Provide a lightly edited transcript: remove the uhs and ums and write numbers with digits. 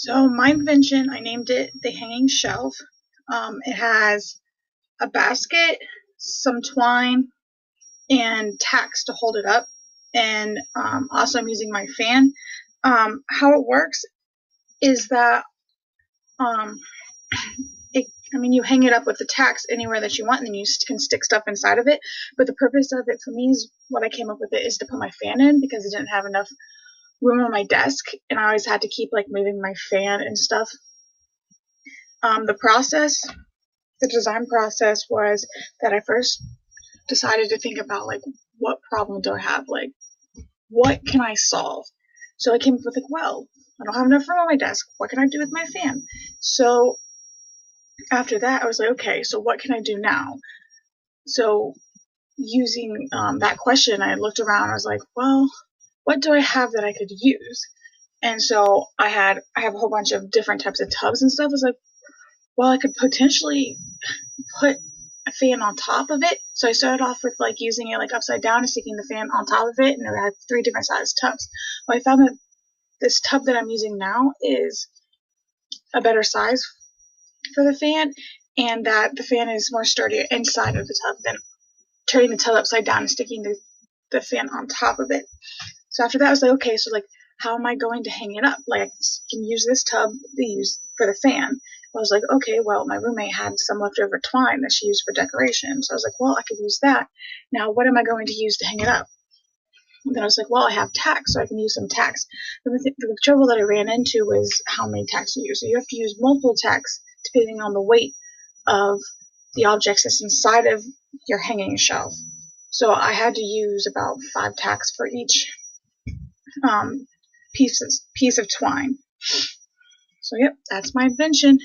So my invention, I named it the hanging shelf. It has a basket, some twine, and tacks to hold it up. And also I'm using my fan. How it works is that um, you hang it up with the tacks anywhere that you want, and then you can stick stuff inside of it. But the purpose of it for me is what I came up with it is to put my fan in because I didn't have enough room on my desk, and I always had to keep like moving my fan and stuff. The process, the design process was that I first decided to think about like what problem do I have, like what can I solve. So I came up with like, well, I don't have enough room on my desk. What can I do with my fan? So after that, I was like, okay, so what can I do now? So using that question, I looked around. I was like, well, what do I have that I could use? And so I have a whole bunch of different types of tubs and stuff. I was like, well, I could potentially put a fan on top of it. So I started off with like using it like upside down and sticking the fan on top of it, and it had 3 different sized tubs. Well, I found that this tub that I'm using now is a better size for the fan, and that the fan is more sturdy inside of the tub than turning the tub upside down and sticking the fan on top of it. So after that, I was like, okay, so like, how am I going to hang it up? Like, I can use this tub to use for the fan. I was like, okay, well, my roommate had some leftover twine that she used for decoration. So I was like, well, I could use that. Now, what am I going to use to hang it up? And then I was like, well, I have tacks, so I can use some tacks. But the trouble that I ran into was how many tacks you use. So you have to use multiple tacks depending on the weight of the objects that's inside of your hanging shelf. So I had to use about 5 tacks for each piece of twine. So yep, that's my invention.